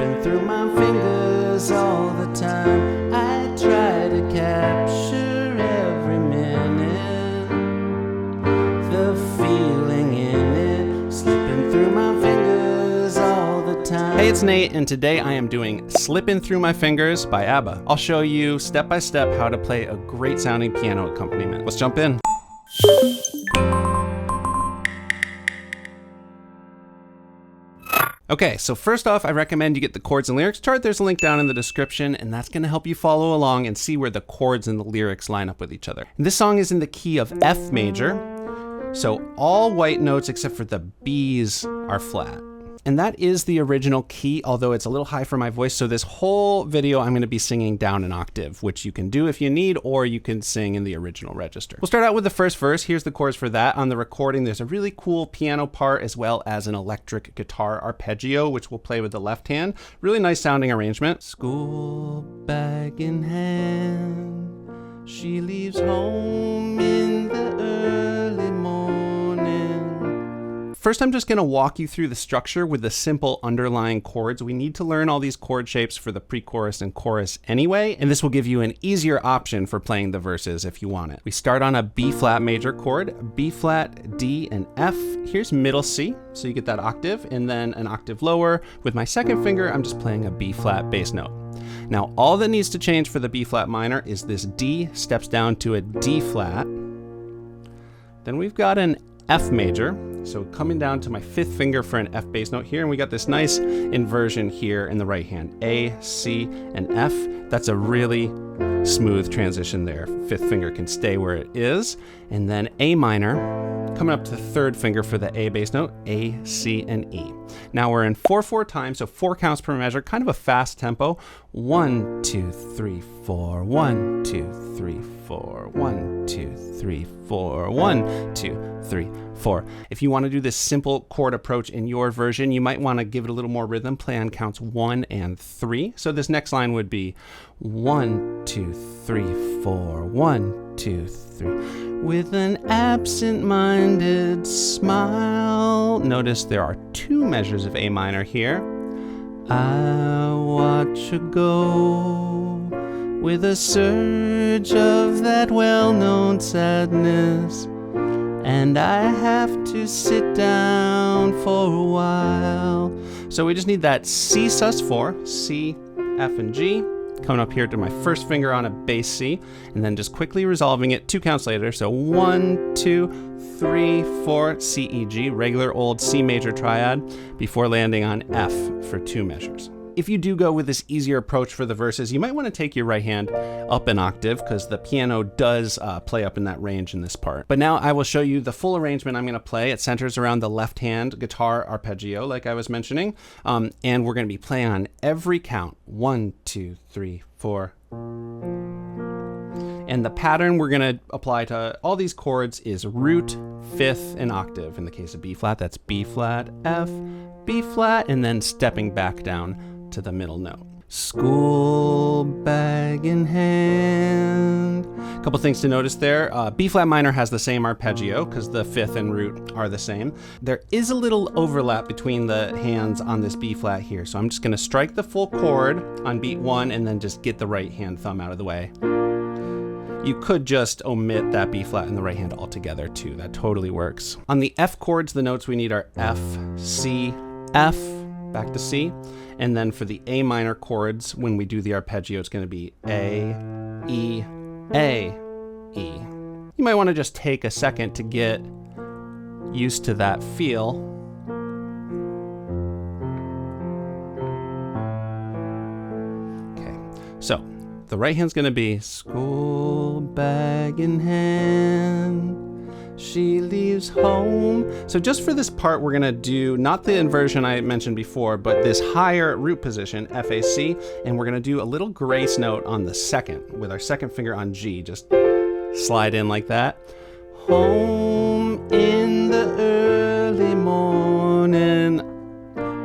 slipping through my fingers all the time. I try to capture every minute, the feeling in it, slipping through my fingers all the time. Hey, it's Nate, and today I am doing Slippin' Through My Fingers by ABBA. I'll show you step by step how to play a great sounding piano accompaniment. Let's jump in. Okay, so first off, I recommend you get the chords and lyrics chart. There's a link down in the description, and that's gonna help you follow along and see where the chords and the lyrics line up with each other. And this song is in the key of F major, so all white notes except for the B's are flat. And that is the original key, although it's a little high for my voice. So this whole video, I'm gonna be singing down an octave, which you can do if you need, or you can sing in the original register. We'll start out with the first verse. Here's the chords for that. On the recording, there's a really cool piano part as well as an electric guitar arpeggio, which we'll play with the left hand. Really nice sounding arrangement. School bag in hand, she leaves home in the early morning. First, I'm just gonna walk you through the structure with the simple underlying chords. We need to learn all these chord shapes for the pre-chorus and chorus anyway, and this will give you an easier option for playing the verses if you want it. We start on a B flat major chord, B flat, D, and F. Here's middle C, so you get that octave, and then an octave lower. With my second finger, I'm just playing a B flat bass note. Now, all that needs to change for the B flat minor is this D steps down to a D flat. Then we've got an F major, so coming down to my fifth finger for an F bass note here, and we got this nice inversion here in the right hand, A, C, and F. That's a really smooth transition there. Fifth finger can stay where it is. And then A minor, coming up to the third finger for the A bass note, A, C, and E. Now we're in 4/4 time, so 4 counts per measure, kind of a fast tempo. 1, 2, 3, 4, 1, 2, 3, 4, 1, 2, 3, 4, 1, 2, 3, 4. If you want to do this simple chord approach in your version, you might want to give it a little more rhythm, play on counts 1 and 3. So this next line would be 1, 2, 3, 4, 1, 2, 3. With an absent-minded smile. Notice there are 2 measures of A minor here. I watch you go with a surge of that well-known sadness, and I have to sit down for a while. So we just need that C sus4, C, F, and G, coming up here to my first finger on a bass C, and then just quickly resolving it 2 counts later. So 1, 2, 3, 4, C, E, G, regular old C major triad, before landing on F for 2 measures. If you do go with this easier approach for the verses, you might want to take your right hand up an octave because the piano does play up in that range in this part. But now I will show you the full arrangement I'm going to play. It centers around the left hand guitar arpeggio, like I was mentioning, and we're going to be playing on every count. 1, 2, 3, 4. And the pattern we're going to apply to all these chords is root, fifth, and octave. In the case of B flat, that's B flat, F, B flat, and then stepping back down to the middle note. School bag in hand. A couple things to notice there. B flat minor has the same arpeggio because the fifth and root are the same. There is a little overlap between the hands on this B flat here. So I'm just gonna strike the full chord on beat 1 and then just get the right hand thumb out of the way. You could just omit that B flat in the right hand altogether too. That totally works. On the F chords, the notes we need are F, C, F, back to C. And then for the A minor chords, when we do the arpeggio, it's going to be A, E, A, E. You might want to just take a second to get used to that feel. Okay, so the right hand's going to be school bag in hand, she leaves home. So just for this part, we're gonna do not the inversion I mentioned before, but this higher root position, F, A, C, and we're gonna do a little grace note on the second with our second finger on G. Just slide in like that. Home in the early morning.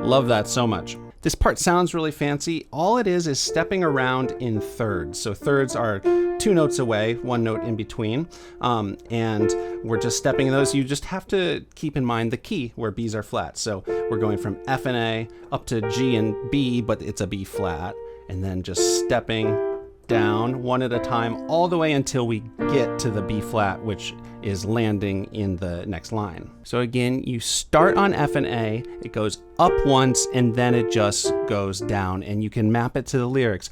Love that so much. This part sounds really fancy. All it is stepping around in thirds. So thirds are 2 notes away, 1 note in between. And we're just stepping those. You just have to keep in mind the key where B's are flat. So we're going from F and A up to G and B, but it's a B flat. And then just stepping down one at a time all the way until we get to the B flat, which is landing in the next line. So again, you start on F and A, it goes up once, and then it just goes down, and you can map it to the lyrics.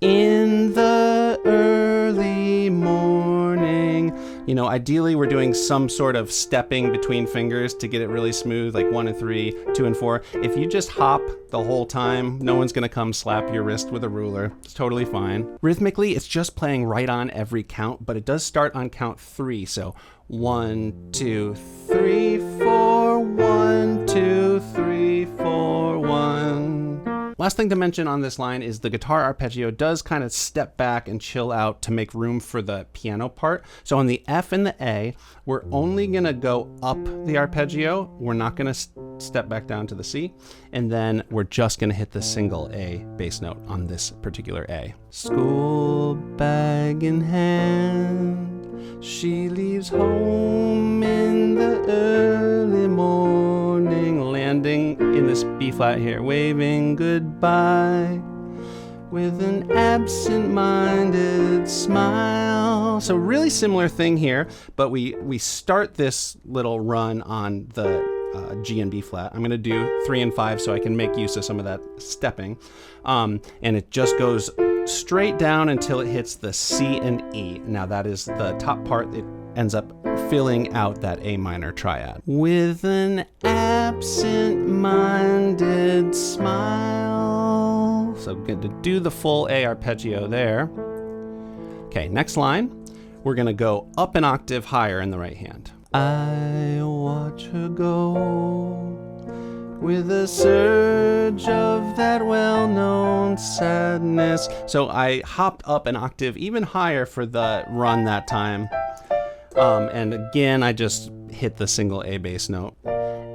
In the early morning. You know, ideally we're doing some sort of stepping between fingers to get it really smooth, like 1 and 3, 2 and 4. If you just hop the whole time, no one's gonna come slap your wrist with a ruler. It's totally fine. Rhythmically, it's just playing right on every count, but it does start on count 3. So 1, 2, 3, 4, 1, 2, 3, 4, 1. Last thing to mention on this line is the guitar arpeggio does kind of step back and chill out to make room for the piano part. So on the F and the A, we're only gonna go up the arpeggio. We're not gonna step back down to the C. And then we're just gonna hit the single A bass note on this particular A. School bag in hand, she leaves home in the early morning, landing in this B flat here, waving goodbye with an absent-minded smile. So really similar thing here, but we start this little run on the G and B flat. I'm gonna do 3 and 5 so I can make use of some of that stepping. And it just goes straight down until it hits the C and E. Now that is the top part. It ends up filling out that A minor triad. With an absent-minded smile. So good to do the full A arpeggio there. Okay, next line. We're gonna go up an octave higher in the right hand. I watch her go with a surge of that well-known sadness. So I hopped up an octave even higher for the run that time. And again, I just hit the single A bass note.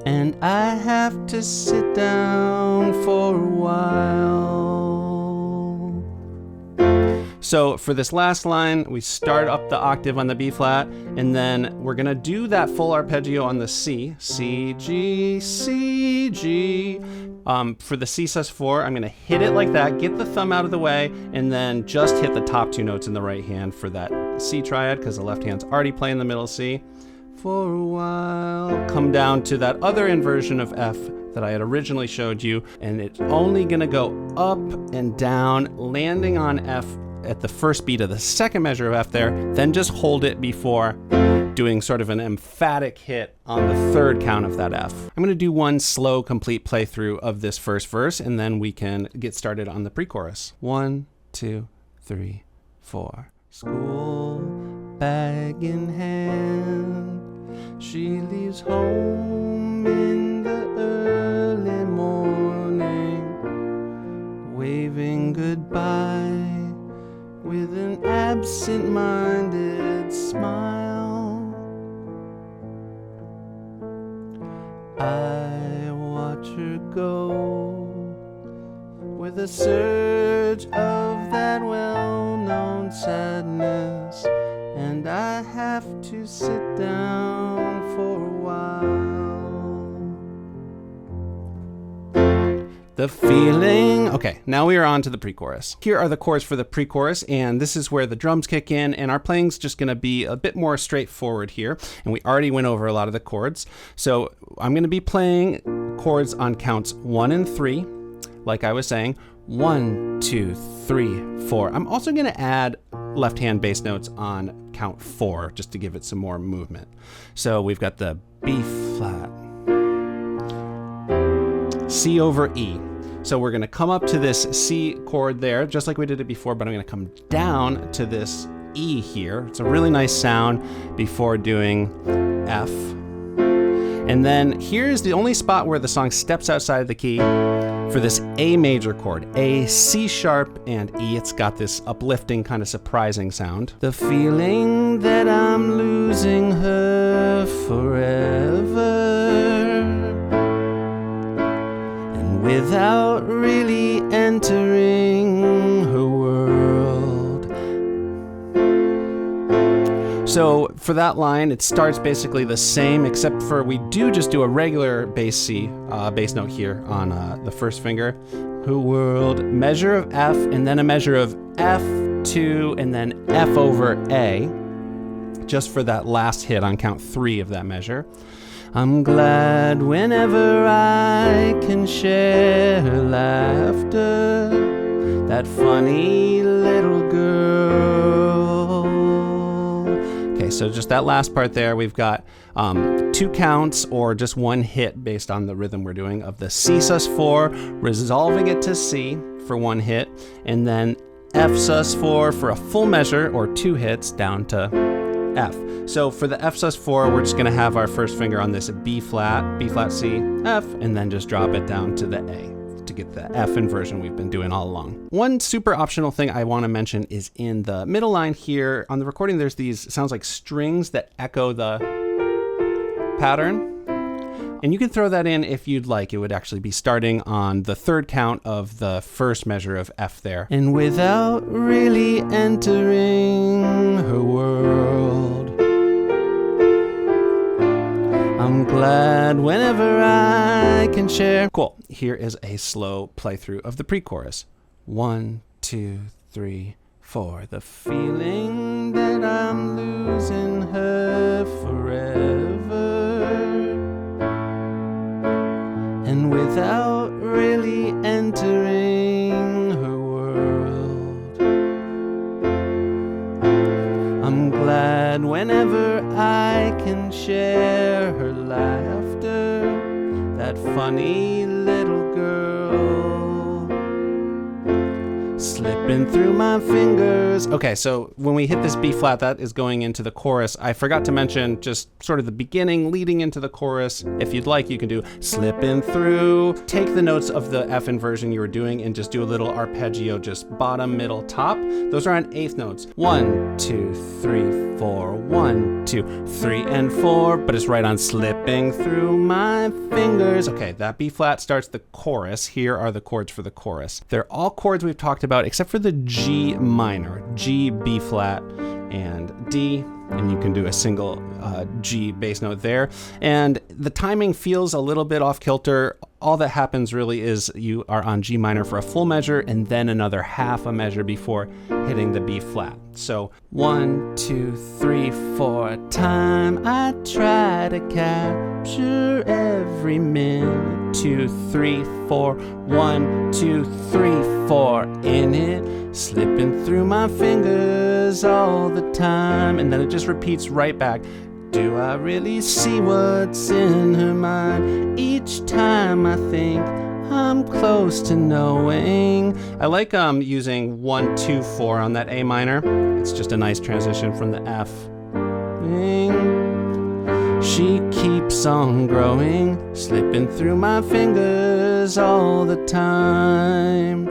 And I have to sit down for a while. So for this last line, we start up the octave on the B flat, and then we're gonna do that full arpeggio on the C. C, G, C, G. For the C sus4, I'm gonna hit it like that, get the thumb out of the way, and then just hit the top 2 notes in the right hand for that C triad, because the left hand's already playing the middle C. For a while, come down to that other inversion of F that I had originally showed you, and it's only gonna go up and down, landing on F at the first beat of the second measure of F there, then just hold it before doing sort of an emphatic hit on the third count of that F. I'm gonna do one slow complete playthrough of this first verse, and then we can get started on the pre-chorus. 1, 2, 3, 4. School bag in hand, she leaves home in the early morning, waving goodbye with an absent-minded smile. I watch her go with a surge of that well-known sadness, and I have to sit down for a while. The feeling. Okay, now we are on to the pre-chorus. Here are the chords for the pre-chorus, and this is where the drums kick in, and our playing's just gonna be a bit more straightforward here, and we already went over a lot of the chords. So I'm gonna be playing chords on counts 1 and 3, like I was saying. 1, 2, 3, 4. I'm also gonna add left hand bass notes on count 4, just to give it some more movement. So we've got the B flat, C over E. So we're gonna come up to this C chord there, just like we did it before, but I'm gonna come down to this E here. It's a really nice sound before doing F. And then here's the only spot where the song steps outside of the key for this A major chord. A, C sharp, and E. It's got this uplifting, kind of surprising sound. The feeling that I'm losing her forever, without really entering her world. So for that line, it starts basically the same, except for we do just do a regular bass C, bass note here on the first finger. Her world, measure of F, and then a measure of F2, and then F over A, just for that last hit on count 3 of that measure. I'm glad whenever I can share her laughter, that funny little girl. Okay, so just that last part there, we've got 2 counts or just 1 hit based on the rhythm we're doing of the C sus4, resolving it to C for 1 hit, and then F sus4 for a full measure or 2 hits down to F. So for the F sus4, we're just gonna have our first finger on this B flat, C, F, and then just drop it down to the A to get the F inversion we've been doing all along. One super optional thing I wanna mention is in the middle line here. On the recording, there's these, sounds like strings that echo the pattern. And you can throw that in if you'd like. It would actually be starting on the 3rd count of the first measure of F there. And without really entering her world, I'm glad whenever I can share. Cool. Here is a slow playthrough of the pre-chorus. 1, 2, 3, 4. The feeling that I'm losing her forever. And without really entering her world, I'm glad whenever I can share her laughter, that funny little girl slipping through my fingers. Okay, so when we hit this B flat, that is going into the chorus. I forgot to mention just sort of the beginning leading into the chorus. If you'd like, you can do slipping through. Take the notes of the F inversion you were doing and just do a little arpeggio, just bottom, middle, top. Those are on 8th notes. 1, 2, 3, 4, 1, 2, 3, and 4, but it's right on slipping through my fingers. Okay, that B flat starts the chorus. Here are the chords for the chorus. They're all chords we've talked about except for the G minor, G, B flat, and D, and you can do a single G bass note there. And the timing feels a little bit off kilter. All that happens really is you are on G minor for a full measure and then another half a measure before hitting the B flat. So 1, 2, 3, 4. Time I try to capture every minute. 2, 3, 4. 1, 2, 3, 4. In it, slipping through my fingers all the time. And then it just repeats right back. Do I really see what's in her mind? Each time I think I'm close to knowing. I like using 1, 2, 4 on that A minor. It's just a nice transition from the F. She keeps on growing, slipping through my fingers all the time.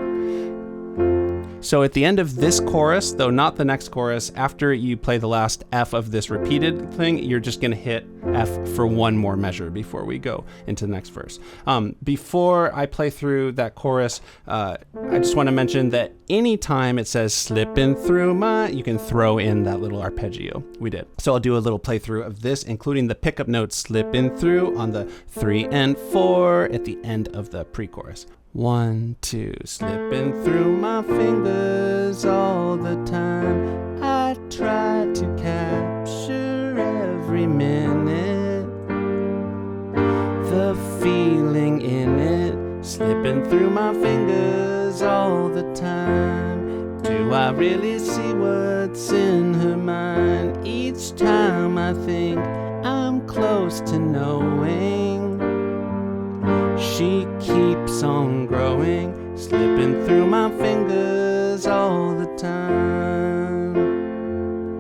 So at the end of this chorus, though not the next chorus, after you play the last F of this repeated thing, you're just gonna hit F for 1 more measure before we go into the next verse. Before I play through that chorus, I just wanna mention that anytime it says slipping through my, you can throw in that little arpeggio we did. So I'll do a little playthrough of this, including the pickup notes slipping through on the 3 and 4 at the end of the pre-chorus. 1, 2, slipping through my fingers all the time. I try to capture every minute, the feeling in it, slipping through my fingers all the time. Do I really see what's in her mind? Each time I think I'm close to knowing. She keeps on growing, slipping through my fingers all the time.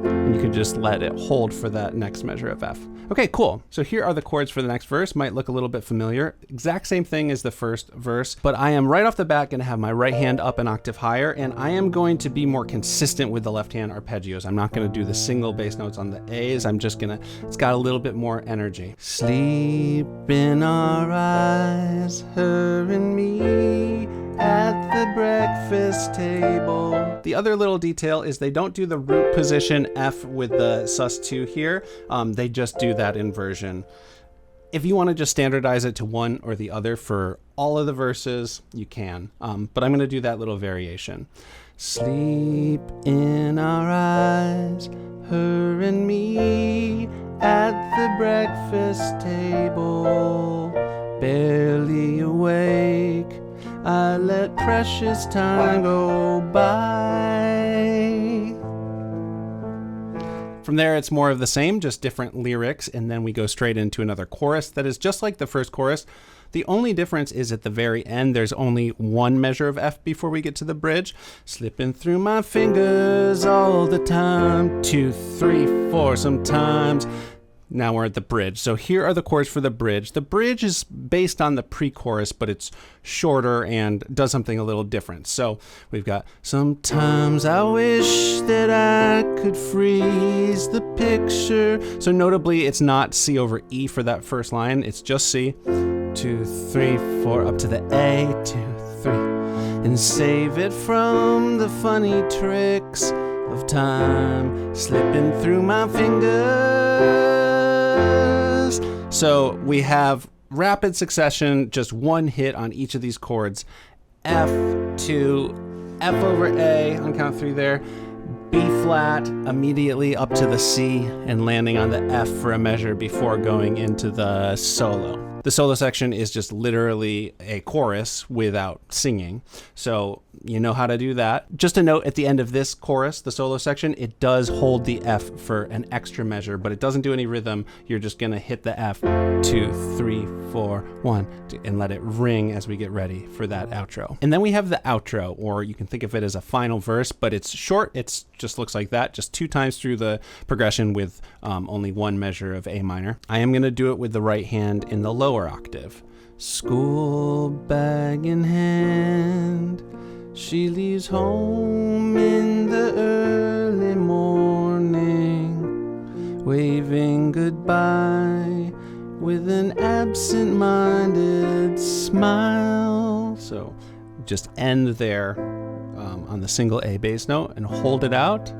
And you could just let it hold for that next measure of F. Okay, cool. So here are the chords for the next verse. Might look a little bit familiar. Exact same thing as the first verse, but I am right off the bat gonna have my right hand up an octave higher, and I am going to be more consistent with the left hand arpeggios. I'm not gonna do the single bass notes on the A's. I'm just gonna, it's got a little bit more energy. Sleep in our eyes, her and me, at the breakfast table. The other little detail is they don't do the root position F with the sus2 here. They just do that inversion. If you want to just standardize it to one or the other for all of the verses, you can. But I'm going to do that little variation. Sleep in our eyes, her and me, at the breakfast table, barely awake, I let precious time go by. From there, it's more of the same, just different lyrics, and then we go straight into another chorus that is just like the first chorus. The only difference is at the very end, there's only one measure of F before we get to the bridge. Slipping through my fingers all the time, 2, 3, 4 sometimes. Now we're at the bridge. So here are the chords for the bridge. The bridge is based on the pre-chorus, but it's shorter and does something a little different. So we've got, sometimes I wish that I could freeze the picture. So notably, it's not C over E for that first line. It's just C. 2, 3, 4, up to the A, 2, 3. And save it from the funny tricks of time slipping through my fingers. So we have rapid succession, just one hit on each of these chords. F to F over A on count 3 there. B flat immediately up to the C and landing on the F for a measure before going into the solo. The solo section is just literally a chorus without singing. So you know how to do that. Just a note, at the end of this chorus, the solo section, it does hold the F for an extra measure, but it doesn't do any rhythm. You're just gonna hit the F, 2, 3, 4, 1, and let it ring as we get ready for that outro. And then we have the outro, or you can think of it as a final verse, but it's short. It's just looks like that, just 2 times through the progression with only one measure of A minor. I am gonna do it with the right hand in the lower octave. School bag in hand, she leaves home in the early morning, waving goodbye with an absent-minded smile. So just end there on the single A bass note and hold it out,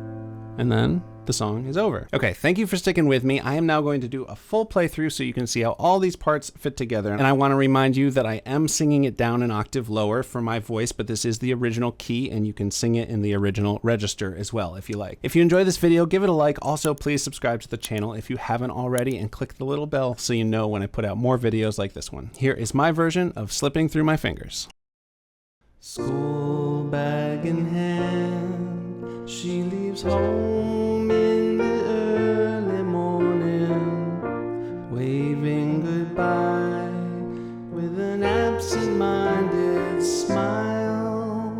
and then the song is over. Okay, thank you for sticking with me. I am now going to do a full playthrough so you can see how all these parts fit together. And I want to remind you that I am singing it down an octave lower for my voice, but this is the original key and you can sing it in the original register as well if you like. If you enjoyed this video, give it a like. Also, please subscribe to the channel if you haven't already and click the little bell so you know when I put out more videos like this one. Here is my version of Slipping Through My Fingers. School bag in hand, she leaves home in the early morning, waving goodbye with an absent-minded smile.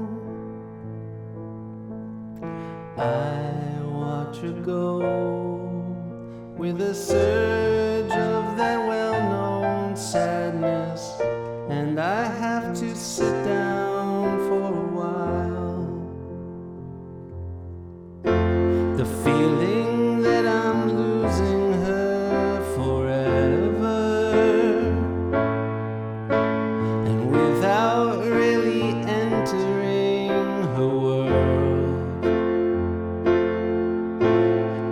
I watch her go with a surge of that well-known sadness, and I have to sit down for a while. The feeling that I'm losing her forever, and without really entering her world,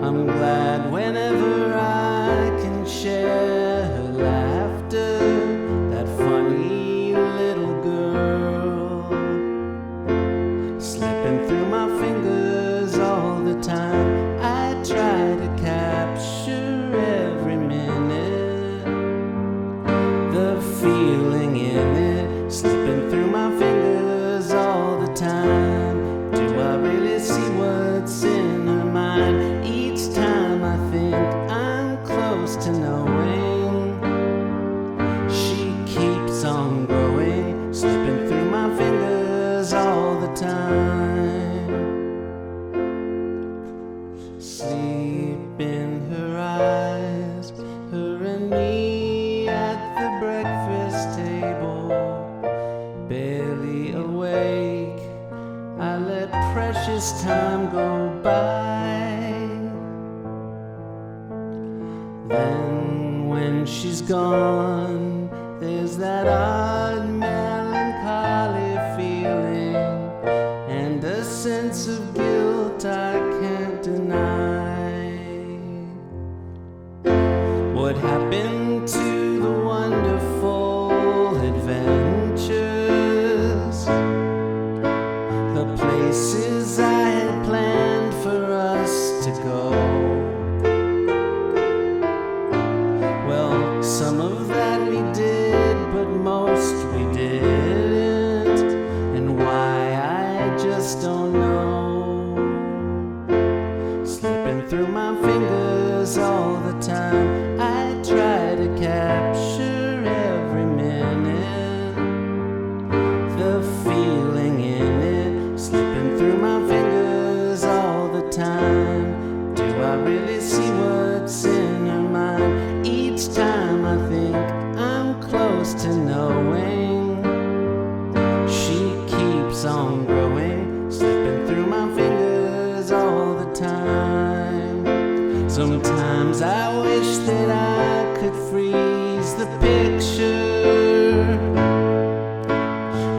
I'm glad whenever I can share her laughter, that funny little girl, slipping through my fingers all the time. I try to capture every minute, the feeling in it, slipping through my fingers all the time. Do I really see what's in her mind? Each time I think I'm close to knowing, she keeps on growing, slipping through my fingers all the time. Sleep as time go by. Then when she's gone, there's that odd melancholy feeling and a sense of guilt I can't deny. What happened to the wonderful adventures, the places I had planned for us to go? Well, some of that we did, but most we didn't. And why, I just don't know. Slipping through my fingers all the time, I try to capture every minute, the feeling in it. Slipping through my fingers all the time. Do I really see what's in her mind? Each time I think I'm close to knowing, she keeps on growing, slipping through my fingers all the time. Sometimes I wish that I could freeze the picture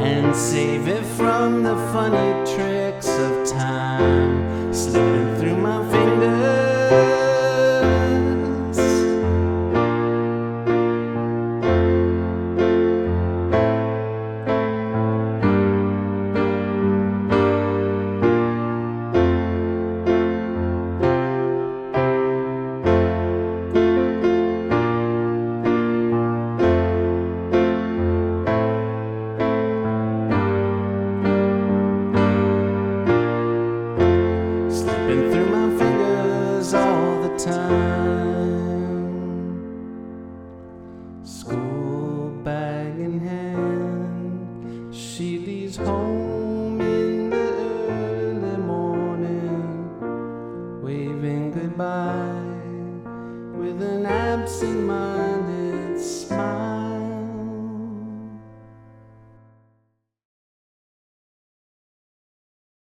and save it from the funny tricks of time, slipping through my fingers